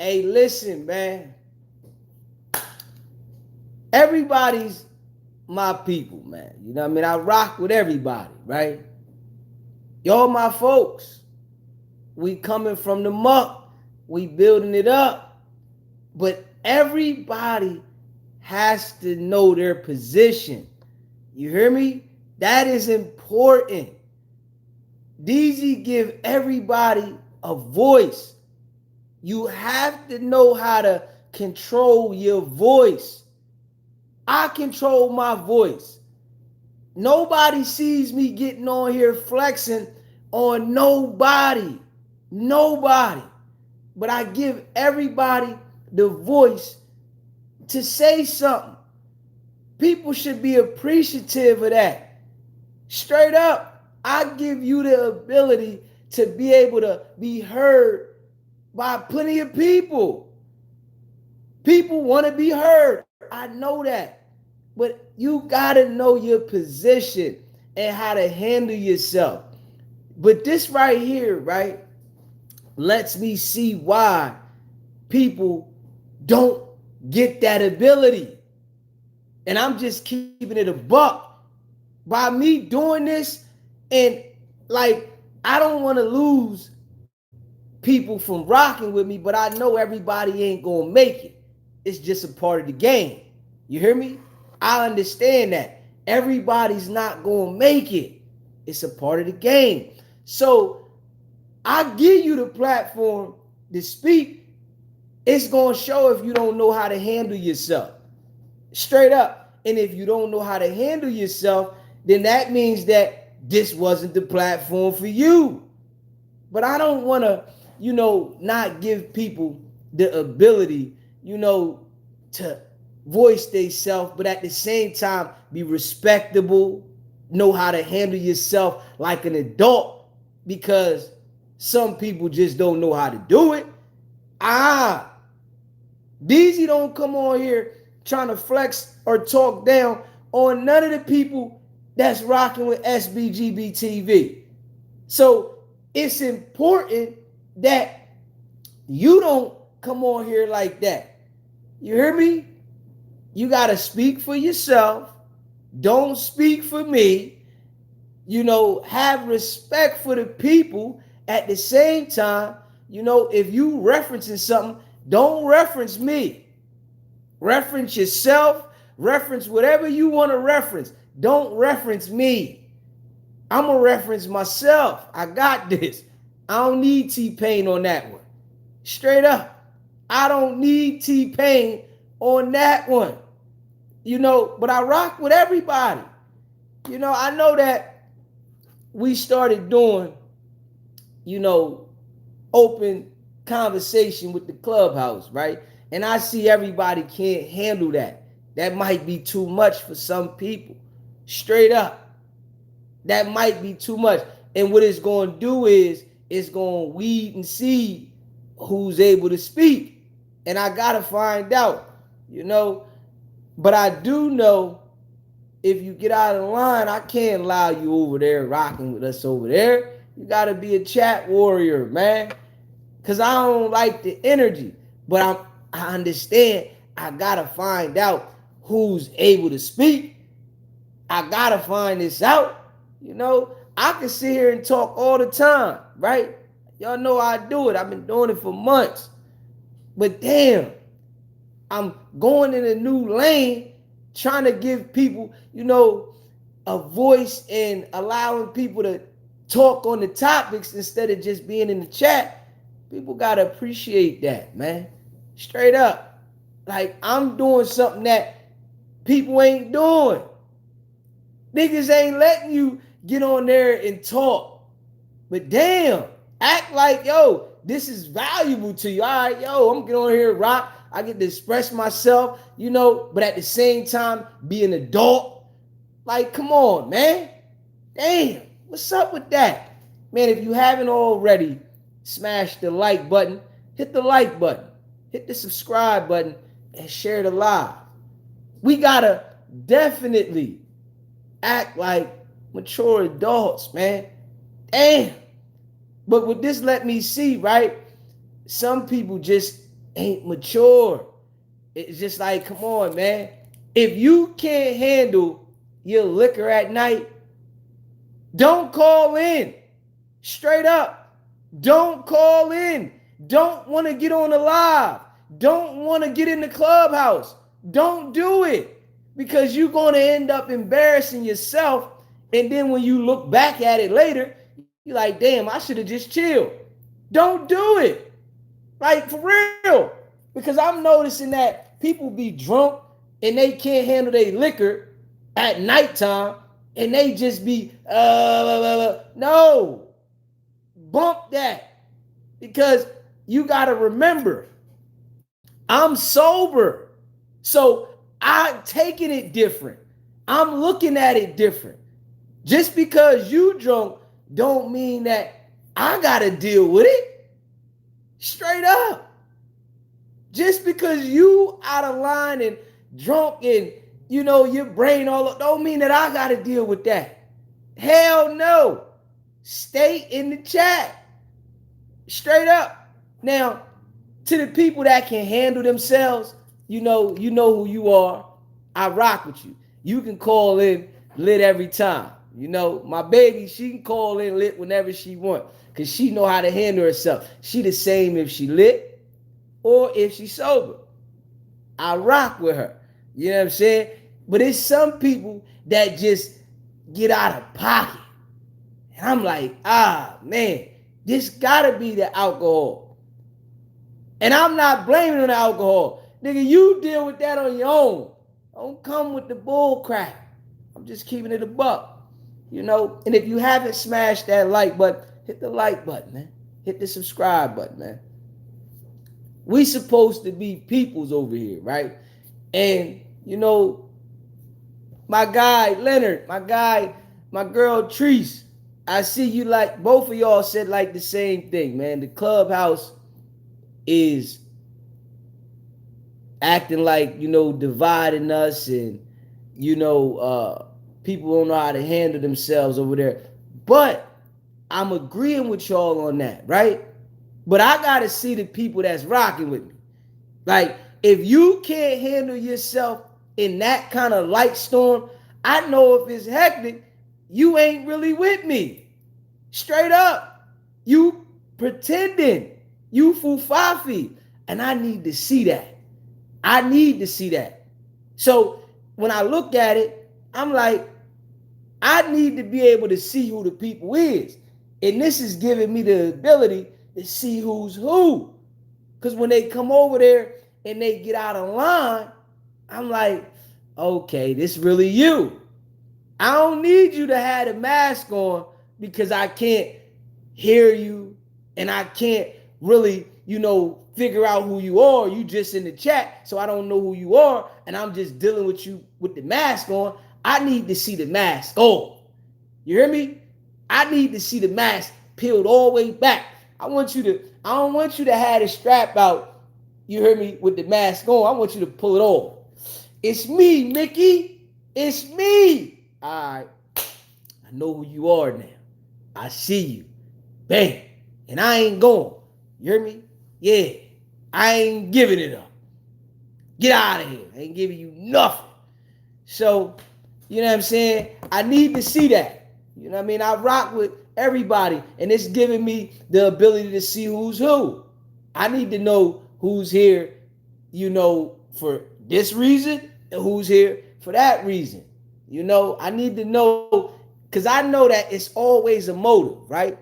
Hey, listen, man. Everybody's my people, man. You know what I mean? I rock with everybody, right? Y'all my folks. We coming from the muck. We building it up. But everybody has to know their position. You hear me? That is important. DEEZY give everybody a voice. You have to know how to control your voice. I control my voice. Nobody sees me getting on here flexing on nobody. Nobody. But I give everybody the voice to say something. People should be appreciative of that. Straight up, I give you the ability to be able to be heard by plenty of people. People want to be heard. I know that. But you got to know your position and how to handle yourself. But this right here, right, lets me see why people don't get that ability. And I'm just keeping it a buck. By me doing this, and like, I don't want to lose people from rocking with me, but I know everybody ain't gonna make it. It's just a part of the game. You hear me? I understand that. Everybody's not gonna make it. It's a part of the game. So I give you the platform to speak. It's gonna show if you don't know how to handle yourself. Straight up. And if you don't know how to handle yourself, then that means that this wasn't the platform for you. But I don't want to, not give people the ability, to voice themselves, but at the same time be respectable, know how to handle yourself like an adult, because some people just don't know how to do it. DEEZY don't come on here trying to flex or talk down on none of the people that's rocking with SBGB TV. So it's important that you don't come on here like that. You hear me? You got to speak for yourself. Don't speak for me. Have respect for the people. At the same time, if you referencing something, don't reference me. Reference yourself. Reference whatever you want to reference. Don't reference me. I'm going to reference myself. I got this. I don't need T-Pain on that one. Straight up. I don't need T-Pain on that one. But I rock with everybody. I know that we started doing, open conversation with the clubhouse, right? And I see everybody can't handle that. That might be too much for some people. Straight up. That might be too much. And what it's going to do is it's going to weed and see who's able to speak. And I got to find out, But I do know if you get out of line, I can't allow you over there rocking with us over there. You got to be a chat warrior, man. Because I don't like the energy. But I understand I got to find out who's able to speak. I got to find this out. I can sit here and talk all the time, right? Y'all know I do it. I've been doing it for months. But damn, I'm going in a new lane, trying to give people, a voice and allowing people to talk on the topics instead of just being in the chat. People got to appreciate that, man. Straight up. Like, I'm doing something that people ain't doing. Niggas ain't letting you get on there and talk. But damn, act like, yo, this is valuable to you. All right, yo, I'm getting on here and rock. I get to express myself, but at the same time, be an adult. Like, come on, man. Damn, what's up with that? Man, if you haven't already, smash the like button. Hit the like button. Hit the subscribe button and share the live. We gotta definitely act like mature adults, man. Damn. But what this let me see, right? Some people just ain't mature. It's just like, come on, man. If you can't handle your liquor at night, don't call in. Straight up. Don't call in. Don't want to get on the live. Don't want to get in the clubhouse. Don't do it, because you're going to end up embarrassing yourself. And then when you look back at it later, you're like, damn, I should have just chilled. Don't do it. Like, for real. Because I'm noticing that people be drunk and they can't handle their liquor at nighttime, and they just be, no. Bump that. Because you got to remember, I'm sober. So I'm taking it different. I'm looking at it different. Just because you drunk don't mean that I got to deal with it. Straight up. Just because you out of line and drunk and, you know, your brain all up, don't mean that I got to deal with that. Hell no. Stay in the chat. Straight up. Now, to the people that can handle themselves, you know who you are. I rock with you. You can call in lit every time. You know, my baby, she can call in lit whenever she want, because she know how to handle herself. She the same if she lit or if she sober. I rock with her. You know what I'm saying? But it's some people that just get out of pocket. And I'm like, man, this gotta be the alcohol. And I'm not blaming on the alcohol. Nigga, you deal with that on your own. Don't come with the bull crap. I'm just keeping it a buck. You know, and if you haven't smashed that like button, hit the like button, man. Hit the subscribe button, man. We supposed to be peoples over here, right? And, you know, my guy, Leonard, my girl, Treese, I see you, like, both of y'all said like the same thing, man. The clubhouse is acting like, you know, dividing us, and, you know, people don't know how to handle themselves over there. But I'm agreeing with y'all on that, right? But I got to see the people that's rocking with me. Like, if you can't handle yourself in that kind of light storm, I know if it's hectic, you ain't really with me. Straight up. You pretending. You fufafi. And I need to see that. I need to see that. So when I look at it, I'm like, I need to be able to see who the people is. And this is giving me the ability to see who's who. Because when they come over there and they get out of line, I'm like, okay, this really you. I don't need you to have a mask on, because I can't hear you and I can't really, you know, figure out who you are. You just in the chat, so I don't know who you are, and I'm just dealing with you with the mask on. I need to see the mask on. You hear me? I need to see the mask peeled all the way back. I don't want you to have the strap out, you hear me, with the mask on. I want you to pull it off. It's me, Mickey. It's me. All right. I know who you are now. I see you. Bam. And I ain't going. You hear me? Yeah. I ain't giving it up. Get out of here. I ain't giving you nothing. So, you know what I'm saying? I need to see that. You know what I mean? I rock with everybody, and it's giving me the ability to see who's who. I need to know who's here, you know, for this reason, and who's here for that reason. You know, I need to know, because I know that it's always a motive, right?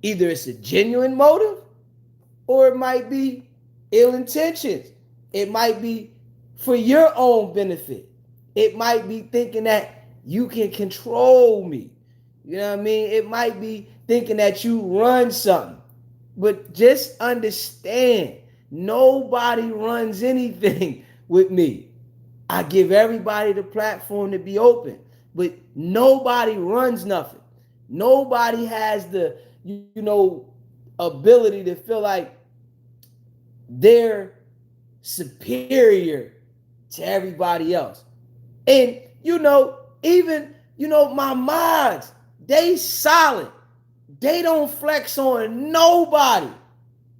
Either it's a genuine motive, or it might be ill intentions. It might be for your own benefit. It might be thinking that you can control me. You know what I mean? It might be thinking that you run something. But just understand, nobody runs anything with me. I give everybody the platform to be open, but nobody runs nothing. Nobody has the, you know, ability to feel like they're superior to everybody else. And, you know, even, you know, my mods, they solid. They don't flex on nobody.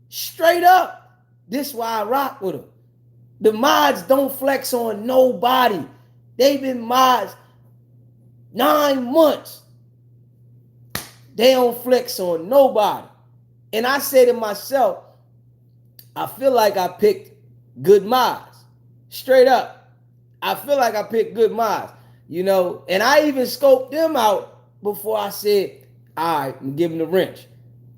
Straight up. This why I rock with them. The mods don't flex on nobody. They've been mods 9 months. They don't flex on nobody. And I say to myself, I feel like I picked good mods. Straight up. I feel like I picked good mods. You know, and I even scoped them out before I said, all right, I'm giving the wrench.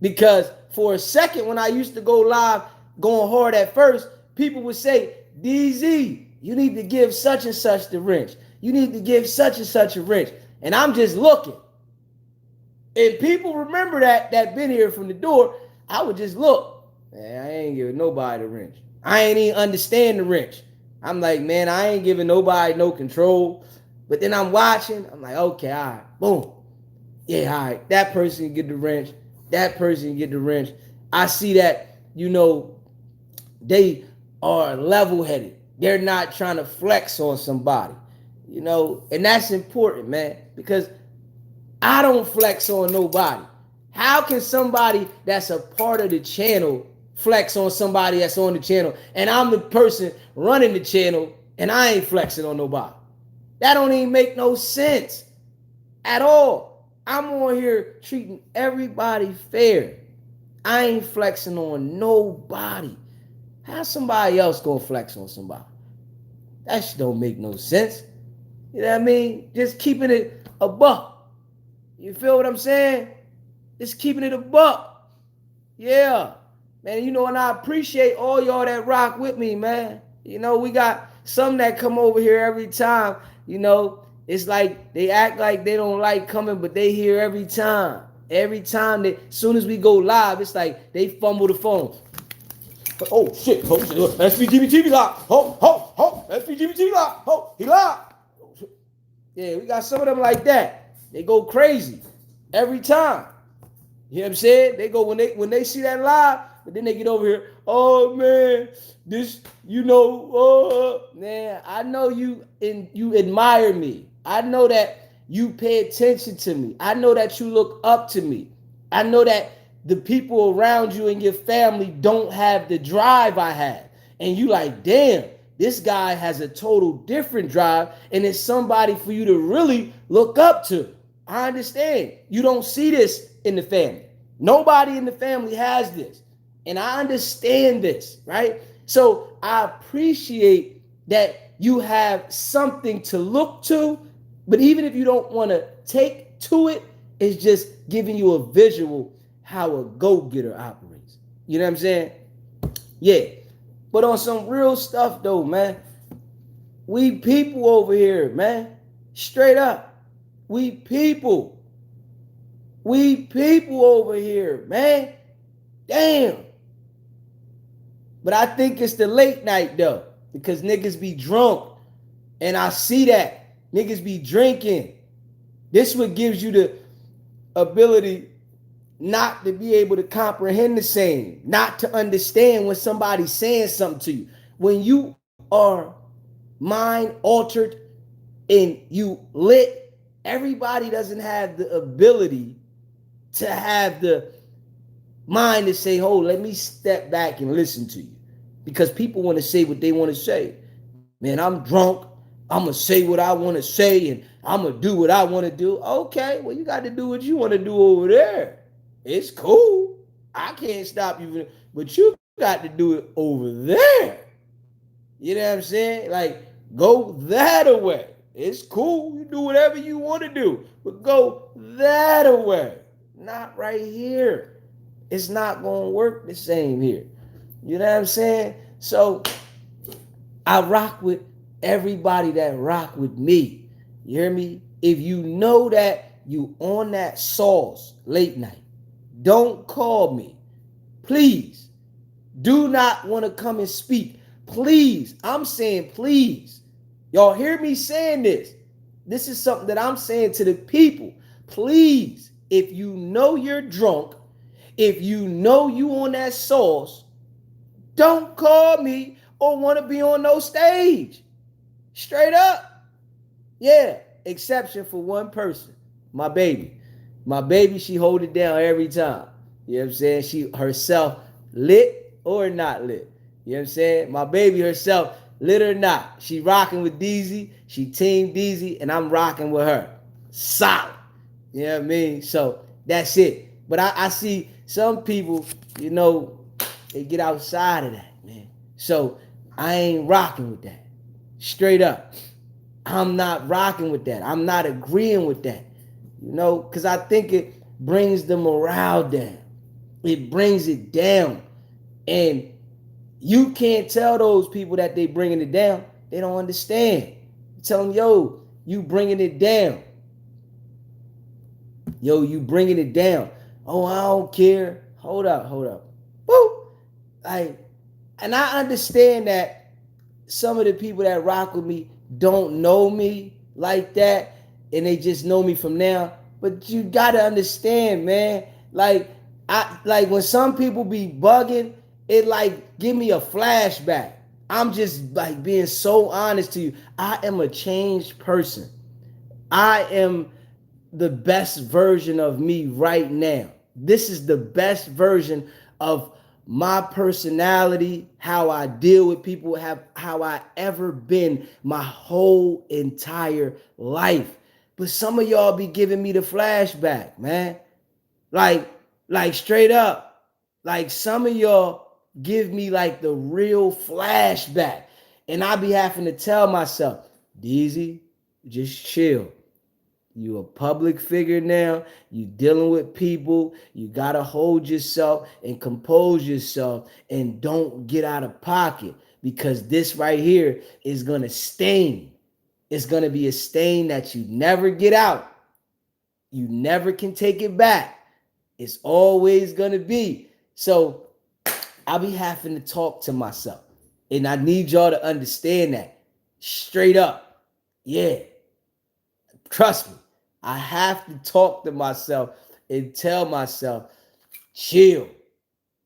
Because for a second, when I used to go live, going hard at first, people would say, DZ, you need to give such and such the wrench. You need to give such and such a wrench. And I'm just looking. And people remember that been here from the door. I would just look. Man, I ain't giving nobody the wrench. I ain't even understand the wrench. I'm like, man, I ain't giving nobody no control. But then I'm watching. I'm like, okay, all right, boom. Yeah, all right. That person can get the wrench. That person can get the wrench. I see that, you know, they are level-headed. They're not trying to flex on somebody, you know, and that's important, man, because I don't flex on nobody. How can somebody that's a part of the channel flex on somebody that's on the channel, and I'm the person running the channel and I ain't flexing on nobody? That don't even make no sense at all. I'm on here treating everybody fair. I ain't flexing on nobody. How somebody else gonna flex on somebody? That shit don't make no sense. You know what I mean? Just keeping it a buck. You feel what I'm saying? Just keeping it a buck. Yeah. Man, you know, and I appreciate all y'all that rock with me, man. You know, we got some that come over here every time. You know, it's like they act like they don't like coming, but they here every time. Every time, as soon as we go live, it's like they fumble the phone. Oh, shit. Oh, shit. SVGBTV lock. Oh, SVGBTV lock. Oh, he locked. Yeah, we got some of them like that. They go crazy every time. You know what I'm saying? They go when they see that live, but then they get over here. Oh man, this, you know, man, I know you admire me. I know that you pay attention to me. I know that you look up to me. I know that the people around you and your family don't have the drive I have. And you like, damn, this guy has a total different drive, and it's somebody for you to really look up to. I understand. You don't see this in the family. Nobody in the family has this. And I understand this, right? So I appreciate that you have something to look to, but even if you don't want to take to it, it's just giving you a visual how a go-getter operates. You know what I'm saying? Yeah. But on some real stuff though, man, we people over here, man. Straight up. We people over here, man. Damn. But I think it's the late night though, because niggas be drunk. And I see that. Niggas be drinking. This what gives you the ability not to be able to comprehend the same, not to understand when somebody's saying something to you. When you are mind altered and you lit, everybody doesn't have the ability to have the mind to say, oh, let me step back and listen to you. Because people want to say what they want to say. Man, I'm drunk. I'm going to say what I want to say and I'm going to do what I want to do. Okay, well, you got to do what you want to do over there. It's cool. I can't stop you, but you got to do it over there. You know what I'm saying? Like, go that way. It's cool. You do whatever you want to do, but go that way. Not right here. It's not going to work the same here. You know what I'm saying? So I rock with everybody that rock with me. You hear me? If you know that you on that sauce late night, don't call me. Please. Do not want to come and speak. Please. I'm saying please. Y'all hear me saying this? This is something that I'm saying to the people. Please, if you know you're drunk, if you know you on that sauce, don't call me or want to be on no stage. Straight up. Yeah, exception for one person, my baby. My baby, she hold it down every time. You know what I'm saying? She herself lit or not lit. You know what I'm saying? My baby herself, lit or not, she rocking with DEEZY. She team DEEZY, and I'm rocking with her. Solid. You know what I mean? So that's it. But I see some people, you know, they get outside of that, man. So I ain't rocking with that. Straight up. I'm not rocking with that. I'm not agreeing with that. You know, because I think it brings the morale down. It brings it down. And you can't tell those people that they bringing it down. They don't understand. Tell them, yo, you bringing it down. Yo, you bringing it down. Oh, I don't care. Hold up, hold up. Woo! Like, and I understand that some of the people that rock with me don't know me like that, and they just know me from now. But you gotta understand, man. Like when some people be bugging, it like give me a flashback. I'm just like being so honest to you. I am a changed person. I am the best version of me right now. This is the best version of my personality, how I deal with people, how I ever been my whole entire life. But some of y'all be giving me the flashback, man. Like, like straight up. Like some of y'all give me like the real flashback. And I be having to tell myself, DEEZY, just chill. You a public figure now. You dealing with people. You gotta hold yourself and compose yourself and don't get out of pocket, because this right here is gonna stain. It's gonna be a stain that you never get out. You never can take it back. It's always gonna be. So I'll be having to talk to myself. And I need y'all to understand that. Straight up. Yeah. Trust me. I have to talk to myself and tell myself, chill.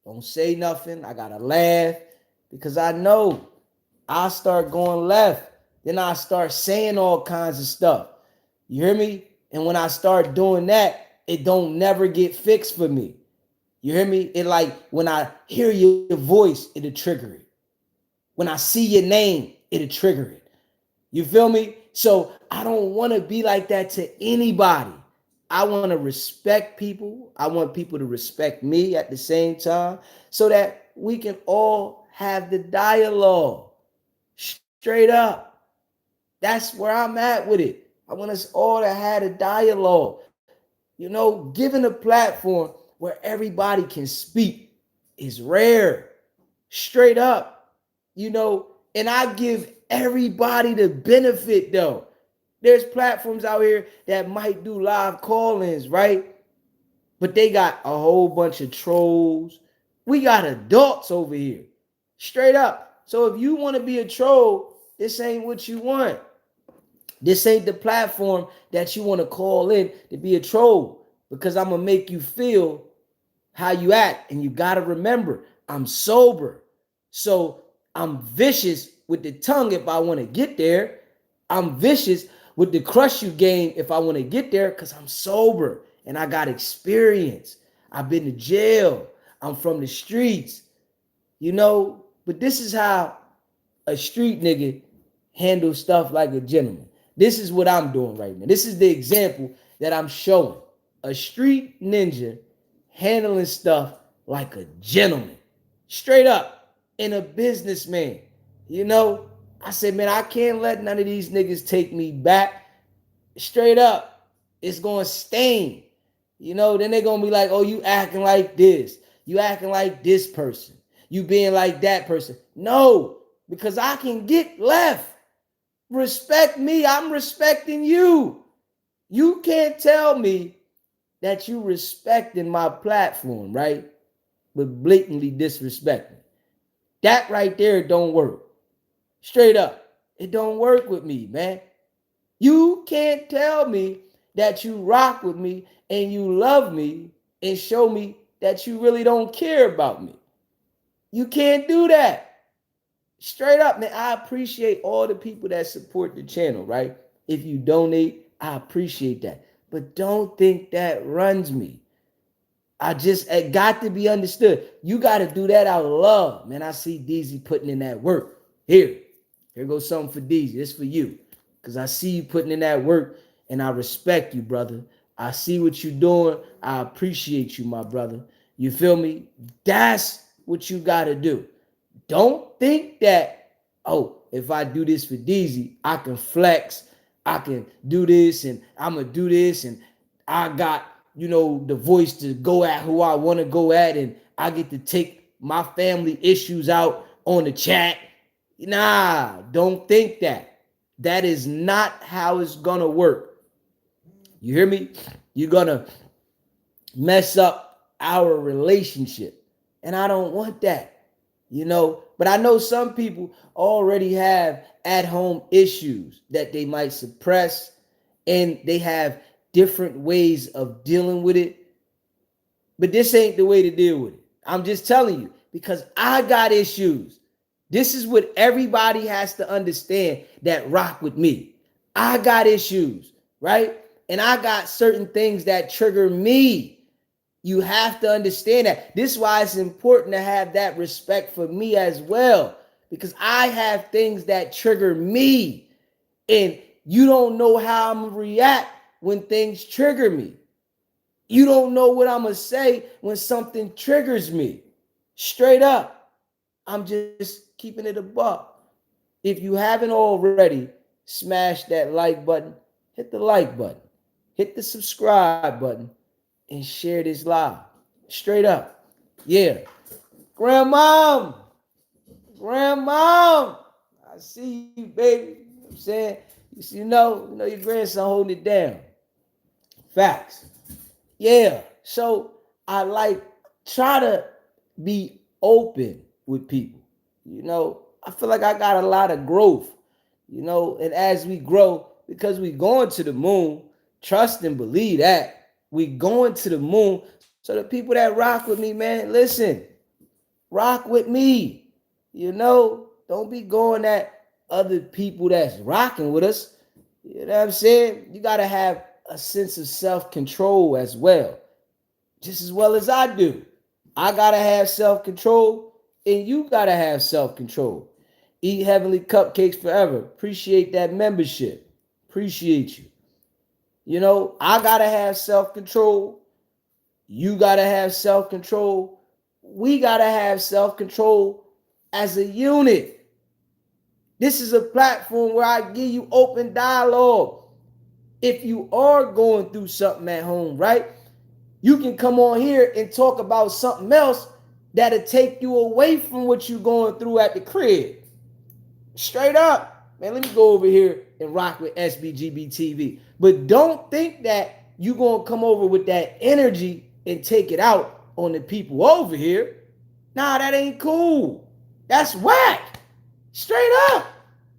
Don't say nothing. I gotta laugh, because I know I'll start going left. Then I start saying all kinds of stuff. You hear me? And when I start doing that, it don't never get fixed for me. You hear me? It like when I hear your voice, it'll trigger it. When I see your name, it'll trigger it. You feel me? So I don't want to be like that to anybody. I want to respect people. I want people to respect me at the same time, so that we can all have the dialogue. Straight up. That's where I'm at with it. I want us all to have a dialogue. You know, giving a platform where everybody can speak is rare. Straight up. You know, and I give everybody the benefit though. There's platforms out here that might do live call-ins, right? But they got a whole bunch of trolls. We got adults over here. Straight up. So if you want to be a troll, this ain't what you want. This ain't the platform that you want to call in to be a troll, because I'm going to make you feel how you act. And you got to remember, I'm sober. So I'm vicious with the tongue if I want to get there. I'm vicious with the crush you game if I want to get there, because I'm sober and I got experience. I've been to jail. I'm from the streets, you know. But this is how a street nigga handles stuff like a gentleman. This is what I'm doing right now. This is the example that I'm showing. A street ninja handling stuff like a gentleman. Straight up. And a businessman. You know, I said, man, I can't let none of these niggas take me back. Straight up. It's going to stain. You know, then they're going to be like, oh, you acting like this. You acting like this person. You being like that person. No, because I can get left. Respect me. I'm respecting you. You can't tell me that you respecting my platform, right? But blatantly disrespecting. That right there don't work. Straight up. It don't work with me, man. You can't tell me that you rock with me and you love me and show me that you really don't care about me. You can't do that. Straight up, man. I appreciate all the people that support the channel, right? If you donate, I appreciate that. But don't think that runs me. It got to be understood. You got to do that out of love, man. I see DEEZY putting in that work. Here goes something for DEEZY. It's for you, because I see you putting in that work, and I respect you, brother. I see what you're doing. I appreciate you, my brother. You feel me? That's what you got to do. Don't think that, oh, if I do this for DEEZY, I can flex. I can do this, and I'm going to do this, and I got, the voice to go at who I want to go at, and I get to take my family issues out on the chat. Nah, don't think that. That is not how it's going to work. You hear me? You're going to mess up our relationship, and I don't want that. But I know some people already have at-home issues that they might suppress, and they have different ways of dealing with it. But this ain't the way to deal with it. I'm just telling you, because I got issues. This is what everybody has to understand that rock with me. I got issues, right? And I got certain things that trigger me. You have to understand that. This is why it's important to have that respect for me as well, because I have things that trigger me, and you don't know how I'm gonna react when things trigger me. You don't know what I'm gonna say when something triggers me. Straight up, I'm just keeping it a buck. If you haven't already, smash that like button, hit the like button, hit the subscribe button, and share this live. Straight up. Yeah. Grandmom, I see you, baby. You know what I'm saying? You know your grandson holding it down. Facts. Yeah. So I try to be open with people. I feel like I got a lot of growth, and as we grow, because we going to the moon, trust and believe that. We going to the moon. So the people that rock with me, man, listen, rock with me. Don't be going at other people that's rocking with us. You know what I'm saying? You got to have a sense of self-control as well, just as well as I do. I got to have self-control, and you got to have self-control. Eat Heavenly Cupcakes Forever. Appreciate that membership. Appreciate you. I got to have self-control. You got to have self-control. We got to have self-control as a unit. This is a platform where I give you open dialogue. If you are going through something at home, right? You can come on here and talk about something else that'll take you away from what you're going through at the crib. Straight up. Man, let me go over here and rock with SBGB TV. But don't think that you're going to come over with that energy and take it out on the people over here. Nah, that ain't cool. That's whack. Straight up.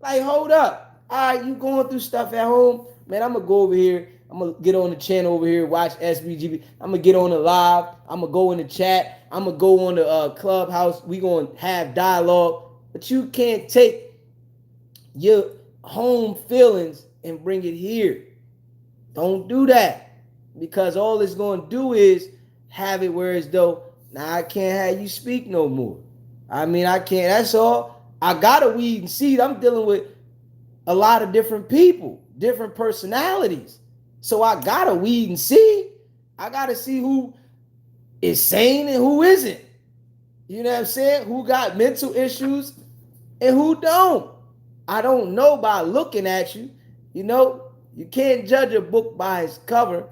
Like, hold up. All right, you going through stuff at home? Man, I'm going to go over here. I'm going to get on the channel over here, watch SBGB. I'm going to get on the live. I'm going to go in the chat. I'm going to go on the Clubhouse. We going to have dialogue. But you can't take your home feelings and bring it here. Don't do that, because all it's going to do is have it where as though, now I can't have you speak no more. I can't. That's all. I got a weed and seed. I'm dealing with a lot of different people, different personalities. So I got a weed and seed. I got to see who is sane and who isn't. You know what I'm saying? Who got mental issues and who don't. I don't know by looking at you. You can't judge a book by its cover.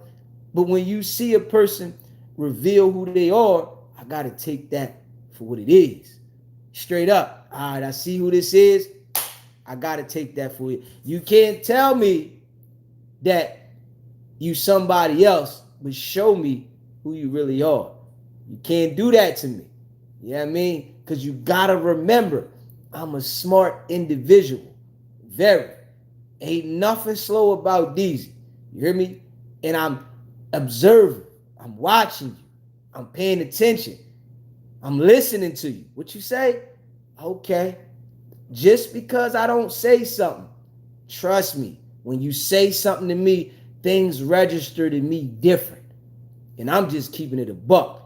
But when you see a person reveal who they are, I got to take that for what it is. Straight up. All right, I see who this is. I got to take that for you. You can't tell me that you somebody else, but show me who you really are. You can't do that to me. You know what I mean? Because you got to remember, I'm a smart individual. Very. Ain't nothing slow about DEEZY. You hear me? And I'm observing. I'm watching you. I'm paying attention. I'm listening to you. What you say? Okay. Just because I don't say something, trust me, when you say something to me, things register to me different. And I'm just keeping it a buck.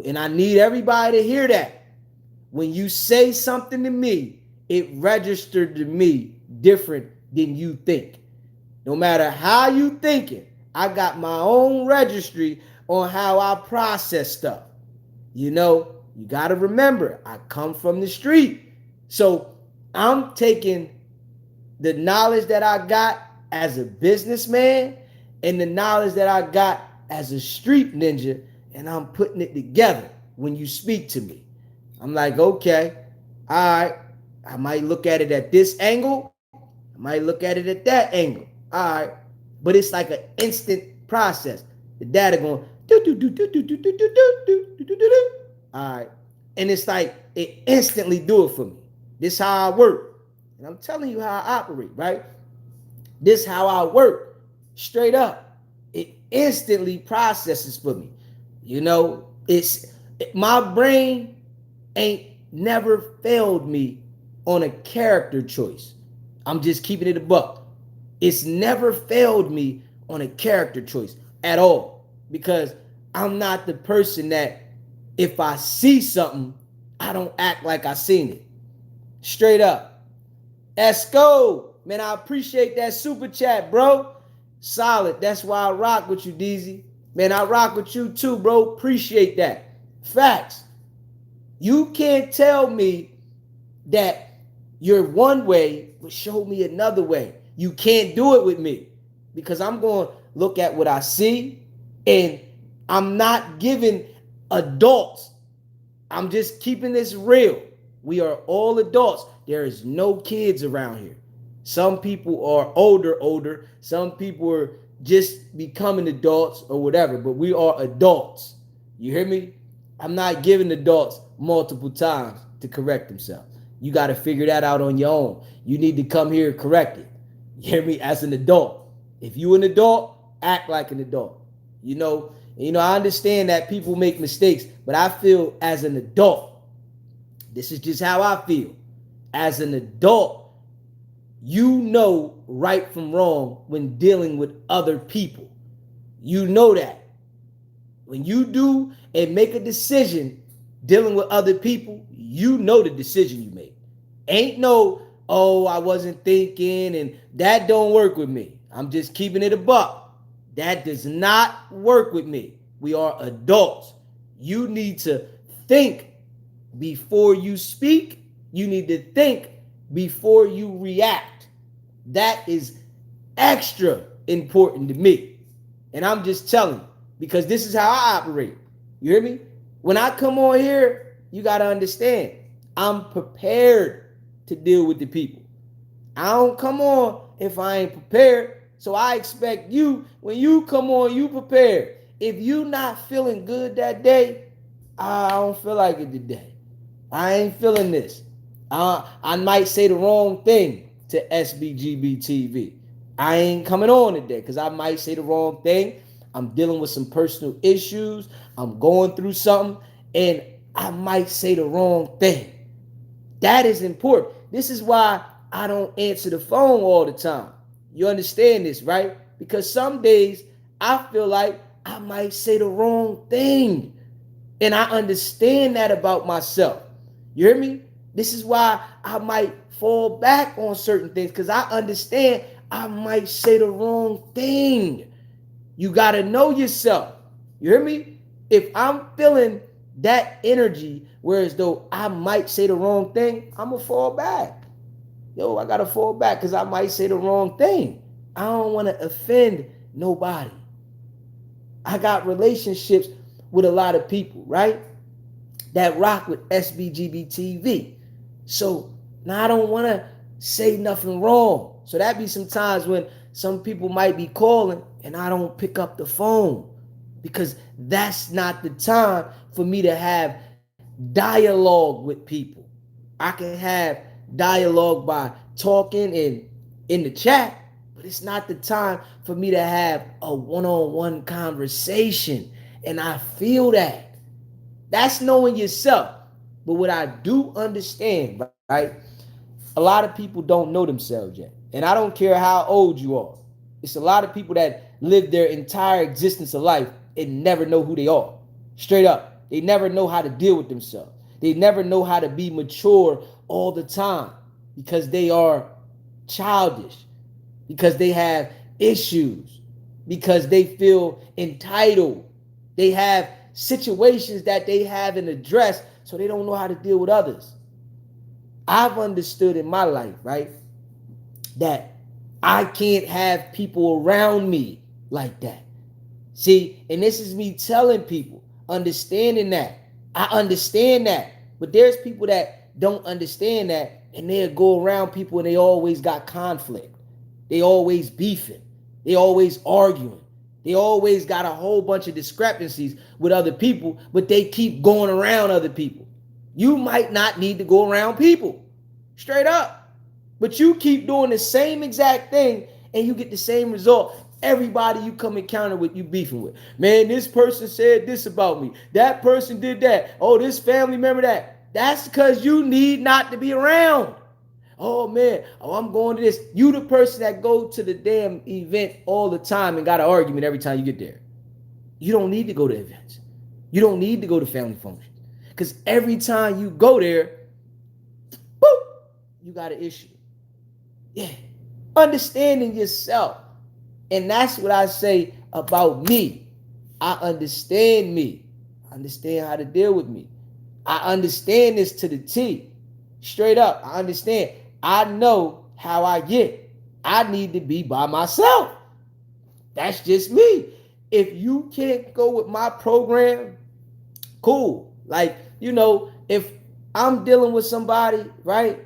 And I need everybody to hear that. When you say something to me, it registered to me different than you think. No matter how you thinking, I got my own registry on how I process stuff. You know, you got to remember, I come from the street. So I'm taking the knowledge that I got as a businessman and the knowledge that I got as a street ninja, and I'm putting it together when you speak to me. I'm like, okay, all right, I might look at it at this angle. I might look at it at that angle. All right. But it's like an instant process. The data going, do, do, do, do, do, do, do, do, do, do, do, do, do. All right. And it's like it instantly do it for me. This is how I work. And I'm telling you how I operate, right? This is how I work. Straight up. It instantly processes for me. You know, my brain ain't never failed me on a character choice. I'm just keeping it a buck. It's never failed me on a character choice at all, because I'm not the person that if I see something, I don't act like I seen it. Straight up. Esco, man, I appreciate that super chat, bro. Solid. That's why I rock with you, DEEZY. Man, I rock with you too, bro. Appreciate that. Facts. You can't tell me that you're one way, but show me another way. You can't do it with me, because I'm going to look at what I see, and I'm not giving adults. I'm just keeping this real. We are all adults. There is no kids around here. Some people are older. Some people are just becoming adults or whatever, but we are adults. You hear me? I'm not giving adults multiple times to correct themselves. You got to figure that out on your own. You need to come here corrected. You hear me? As an adult. If you an adult, act like an adult. You know, I understand that people make mistakes, but I feel as an adult, this is just how I feel. As an adult, you know right from wrong when dealing with other people. You know that. When you do and make a decision dealing with other people, you know the decision you make. Ain't no, oh, I wasn't thinking, and that don't work with me. I'm just keeping it a buck. That does not work with me. We are adults. You need to think before you speak. You need to think before you react. That is extra important to me. And I'm just telling you, because this is how I operate. You hear me? When I come on here, you got to understand, I'm prepared to deal with the people. I don't come on if I ain't prepared. So I expect you, when you come on, you prepared. If you not feeling good that day, I don't feel like it today. I ain't feeling this. I might say the wrong thing to SBGB TV. I ain't coming on today because I might say the wrong thing. I'm dealing with some personal issues. I'm going through something, and I might say the wrong thing. That is important. This is why I don't answer the phone all the time. You understand this, right? Because some days I feel like I might say the wrong thing. And I understand that about myself. You hear me? This is why I might fall back on certain things, because I understand I might say the wrong thing. You got to know yourself. You hear me? If I'm feeling that energy, whereas though I might say the wrong thing, I'm going to fall back. Yo, I got to fall back because I might say the wrong thing. I don't want to offend nobody. I got relationships with a lot of people, right? That rock with SBGB TV. So now I don't want to say nothing wrong. So that be some times when some people might be calling and I don't pick up the phone, because that's not the time for me to have dialogue with people. I can have dialogue by talking in the chat, but it's not the time for me to have a one-on-one conversation. And I feel that. That's knowing yourself. But what I do understand, right? A lot of people don't know themselves yet. And I don't care how old you are. It's a lot of people that live their entire existence of life and never know who they are. Straight up. They never know how to deal with themselves. They never know how to be mature all the time because they are childish, because they have issues, because they feel entitled. They have situations that they haven't addressed, so they don't know how to deal with others. I've understood in my life, right, that I can't have people around me like that. See, and this is me telling people, understanding that. I understand that. But there's people that don't understand that, and they'll go around people and they always got conflict. They always beefing. They always arguing. They always got a whole bunch of discrepancies with other people, but they keep going around other people. You might not need to go around people. Straight up. But you keep doing the same exact thing and you get the same result. Everybody you come encounter with, you beefing with. Man, this person said this about me. That person did that. Oh, this family member that. That's because you need not to be around. Oh man, oh, I'm going to this. You the person that go to the damn event all the time and got an argument every time you get there. You don't need to go to events. You don't need to go to family functions. Because every time you go there, boop, you got an issue. Yeah. Understanding yourself. And that's what I say about me. I understand me. I understand how to deal with me. I understand this to the T. Straight up, I understand. I know how I get. I need to be by myself. That's just me. If you can't go with my program, cool. Like, if I'm dealing with somebody, right?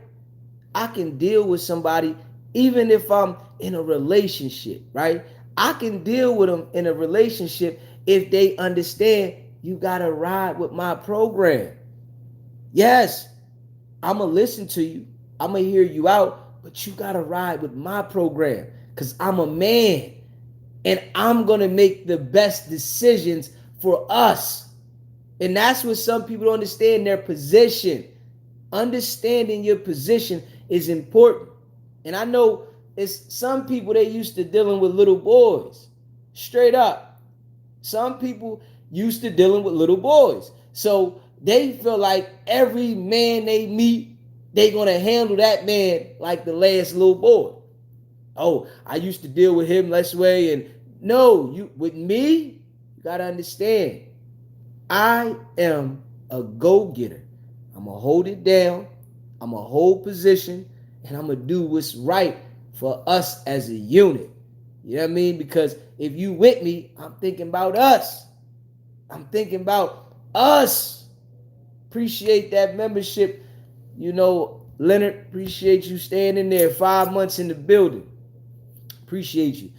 I can deal with somebody even if I'm in a relationship, right? I can deal with them in a relationship if they understand you got to ride with my program. Yes, I'm going to listen to you. I'm going to hear you out, but you got to ride with my program because I'm a man and I'm going to make the best decisions for us. And that's what some people don't understand, their position. Understanding your position is important. And I know it's some people, they used to dealing with little boys. Straight up. Some people used to dealing with little boys. So they feel like every man they meet, they going to handle that man like the last little boy. Oh, I used to deal with him this way. And no, with me, you got to understand, I am a go-getter. I'm going to hold it down. I'm going to hold position. And I'm going to do what's right for us as a unit. You know what I mean? Because if you with me, I'm thinking about us. I'm thinking about us. Appreciate that membership. Leonard, appreciate you staying in there 5 months in the building. Appreciate you.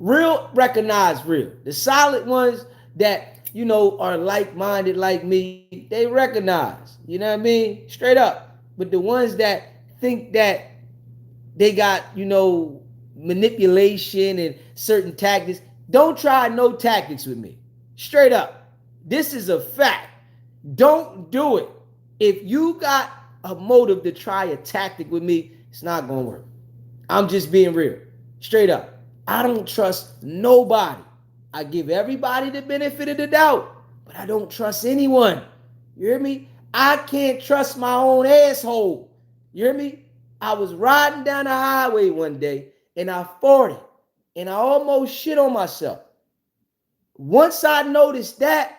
Real recognize real. The solid ones that, are like-minded like me, they recognize. You know what I mean? Straight up. But the ones that think that they got, manipulation and certain tactics, don't try no tactics with me. Straight up. This is a fact. Don't do it. If you got a motive to try a tactic with me, it's not going to work. I'm just being real. Straight up. I don't trust nobody. I give everybody the benefit of the doubt, but I don't trust anyone. You hear me? I can't trust my own asshole. You hear me? I was riding down the highway one day and I farted and I almost shit on myself. Once I noticed that,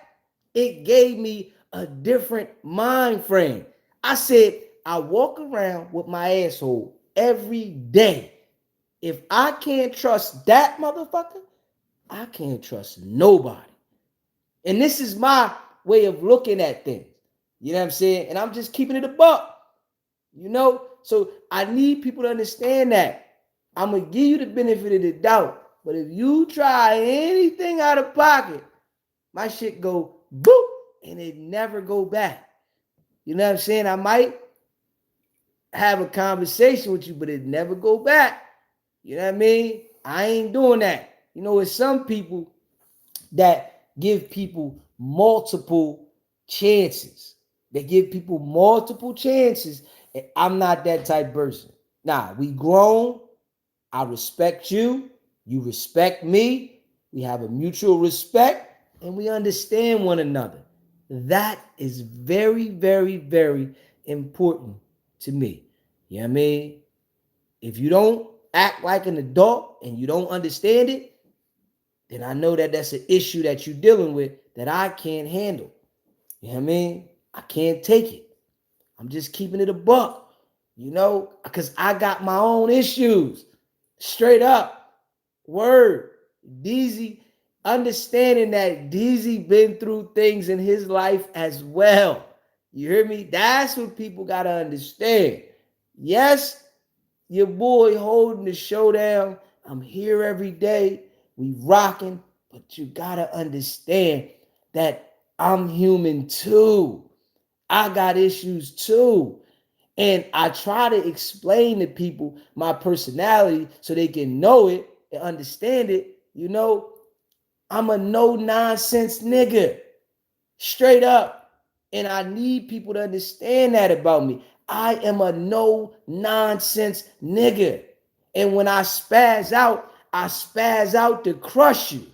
it gave me a different mind frame. I said, I walk around with my asshole every day. If I can't trust that motherfucker, I can't trust nobody. And this is my way of looking at things. You know what I'm saying? And I'm just keeping it a buck. So I need people to understand that. I'm going to give you the benefit of the doubt. But if you try anything out of pocket, my shit go boop and it never go back. You know what I'm saying? I might have a conversation with you, but it never go back. You know what I mean? I ain't doing that. It's some people that give people multiple chances. They give people multiple chances. And I'm not that type of person. Nah, we grown. I respect you. You respect me. we have a mutual respect, and we understand one another. That is very, very, very important to me. You know what I mean? If you don't act like an adult and you don't understand it, then I know that that's an issue that you're dealing with that I can't handle. You know what I mean? I can't take it. I'm just keeping it a buck, because I got my own issues. Straight up. Word. DEEZY, understanding that DEEZY been through things in his life as well. You hear me? That's what people got to understand. Yes, your boy holding the showdown. I'm here every day. We rocking. But you got to understand that I'm human too. I got issues too. And I try to explain to people my personality so they can know it and understand it. I'm a no nonsense nigga. Straight up. And I need people to understand that about me. I am a no nonsense nigga. And when I spaz out to crush you.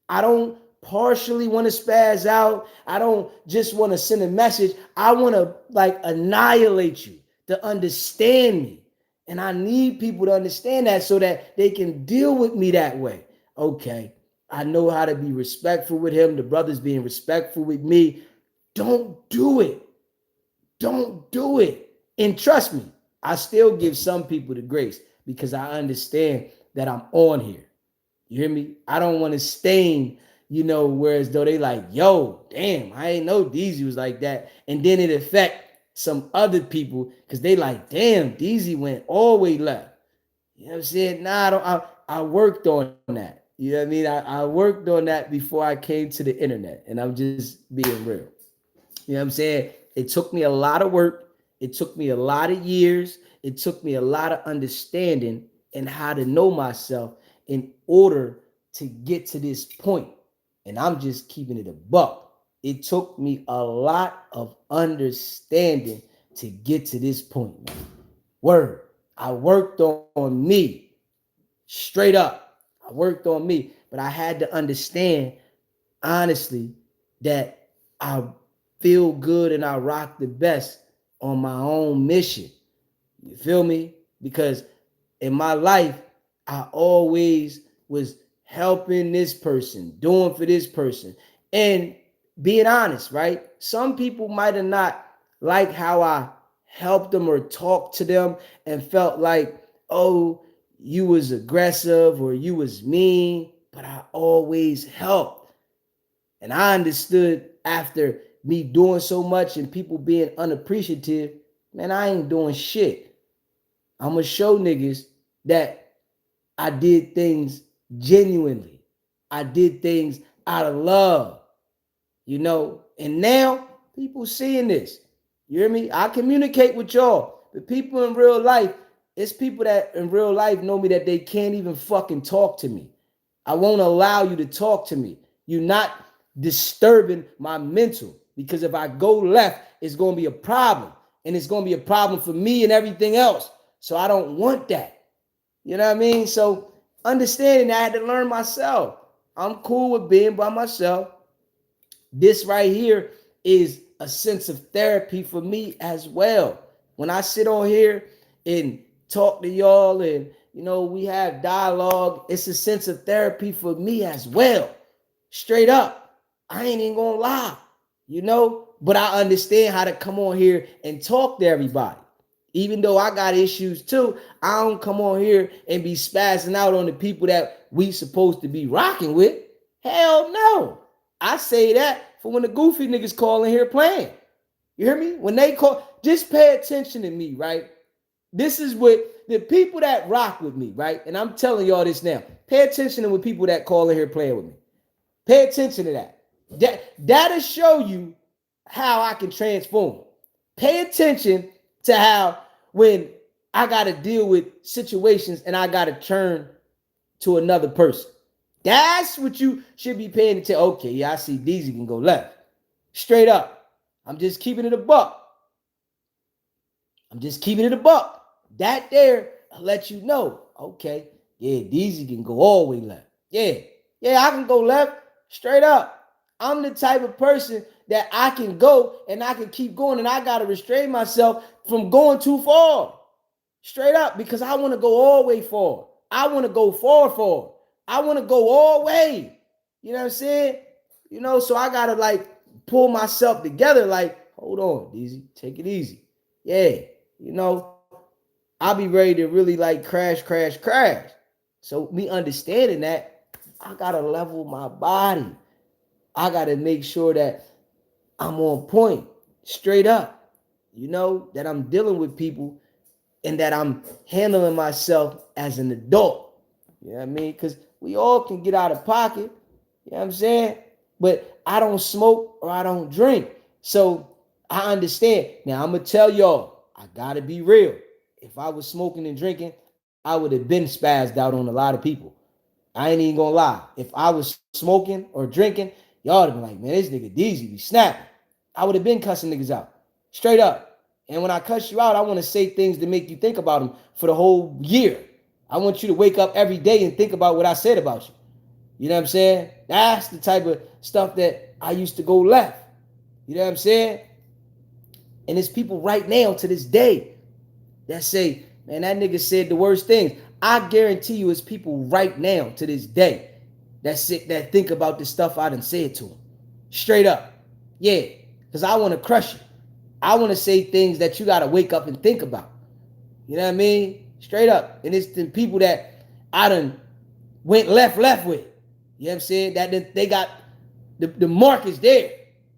I don't partially want to spaz out. I don't just want to send a message. I want to annihilate you to understand me. And I need people to understand that so that they can deal with me that way. Okay, I know how to be respectful with him. The brother's being respectful with me. Don't do it. Don't do it. And trust me, I still give some people the grace because I understand that I'm on here. You hear me? I don't want to stain, whereas though they like, yo, damn, I ain't know DEEZY was like that. And then it affect some other people because they like, damn, DEEZY went all the way left. You know what I'm saying? I worked on that. You know what I mean? I worked on that before I came to the internet. And I'm just being real. You know what I'm saying? It took me a lot of work. It took me a lot of years. It took me a lot of understanding and how to know myself in order to get to this point. And I'm just keeping it a buck. It took me a lot of understanding to get to this point, man. Word. I worked on me. Straight up. I worked on me. But I had to understand, honestly, that I feel good and I rock the best on my own mission. You feel me? Because in my life, I always was helping this person, doing for this person, and being honest, right? Some people might have not liked how I helped them or talked to them and felt like, oh, you was aggressive or you was mean, but I always helped. And I understood after me doing so much and people being unappreciative, man, I ain't doing shit. I'm going to show niggas that I did things genuinely. I did things out of love, and now people seeing this. You hear me? I communicate with y'all. The people in real life, it's people that in real life know me that they can't even fucking talk to me. I won't allow you to talk to me. You're not disturbing my mental because if I go left, it's going to be a problem. And it's going to be a problem for me and everything else. So I don't want that. You know what I mean? So understanding that I had to learn myself. I'm cool with being by myself. This right here is a sense of therapy for me as well. When I sit on here and talk to y'all and, we have dialogue, it's a sense of therapy for me as well. Straight up. I ain't even gonna lie, but I understand how to come on here and talk to everybody. Even though I got issues too, I don't come on here and be spazzing out on the people that we supposed to be rocking with. Hell no. I say that for when the goofy niggas call in here playing. You hear me? When they call, just pay attention to me, right? This is what the people that rock with me, right? And I'm telling y'all this now. Pay attention to the people that call in here playing with me. Pay attention to that. That'll show you how I can transform. Pay attention to how when I got to deal with situations and I got to turn to another person. That's what you should be paying attention. Okay, yeah, I see DEEZY can go left. Straight up. I'm just keeping it a buck. That there, I'll let you know. Okay, yeah, DEEZY can go all the way left. Yeah. Yeah, I can go left, straight up. I'm the type of person that I can go and I can keep going, and I gotta restrain myself from going too far. Straight up, because I want to go all the way forward. I want to go forward. I want to go all the way. You know what I'm saying? So I gotta like pull myself together. Like, hold on, DEEZY, take it easy. Yeah, you know, I'll be ready to really like crash. So me understanding that, I gotta level my body. I gotta make sure that I'm on point, straight up. That I'm dealing with people and that I'm handling myself as an adult. You know what I mean? Because we all can get out of pocket. You know what I'm saying? But I don't smoke or I don't drink. So I understand. Now I'm going to tell y'all, I got to be real. If I was smoking and drinking, I would have been spazzed out on a lot of people. I ain't even gonna lie. If I was smoking or drinking, y'all would have been like, man, this nigga DEEZY be snapping. I would have been cussing niggas out. Straight up. And when I cuss you out, I want to say things to make you think about them for the whole year. I want you to wake up every day and think about what I said about you. You know what I'm saying? That's the type of stuff that I used to go left. You know what I'm saying? And it's people right now to this day that say, man, that nigga said the worst things. I guarantee you it's people right now to this day that think about the stuff I done said to them. Straight up. Yeah. Because I want to crush you. I want to say things that you got to wake up and think about. You know what I mean? Straight up. And it's the people that I done went left with. You know what I'm saying? That they got the mark is there.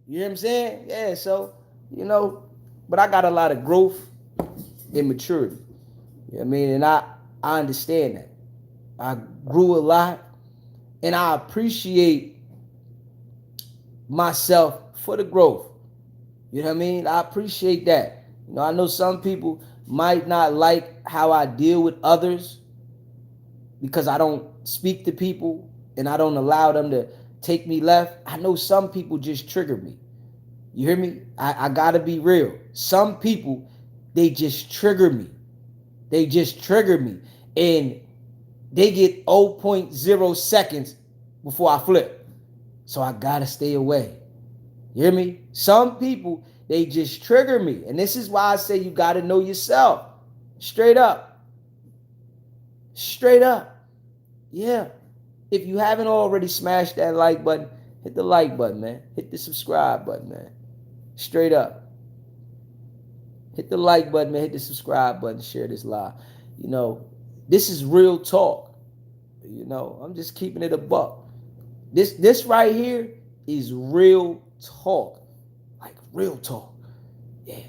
You know what I'm saying? Yeah, so, but I got a lot of growth and maturity. You know what I mean? And I understand that. I grew a lot and I appreciate myself for the growth. You know what I mean? I appreciate that. I know some people might not like how I deal with others because I don't speak to people and I don't allow them to take me left. I know some people just trigger me. You hear me? I gotta be real. Some people, they just trigger me. They just trigger me. And they get 0.0 seconds before I flip. So I gotta stay away. You hear me? Some people, they just trigger me. And this is why I say you gotta know yourself. Straight up. Straight up. Yeah. If you haven't already smashed that like button, hit the like button, man. Hit the subscribe button, man. Straight up. Hit the like button, man. Hit the subscribe button. Share this live. This is real talk. I'm just keeping it a buck. This right here is real talk. Like real talk. Yeah.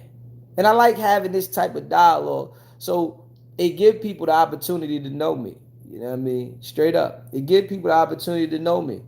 And I like having this type of dialogue. So it gives people the opportunity to know me. You know what I mean? Straight up. It gives people the opportunity to know me.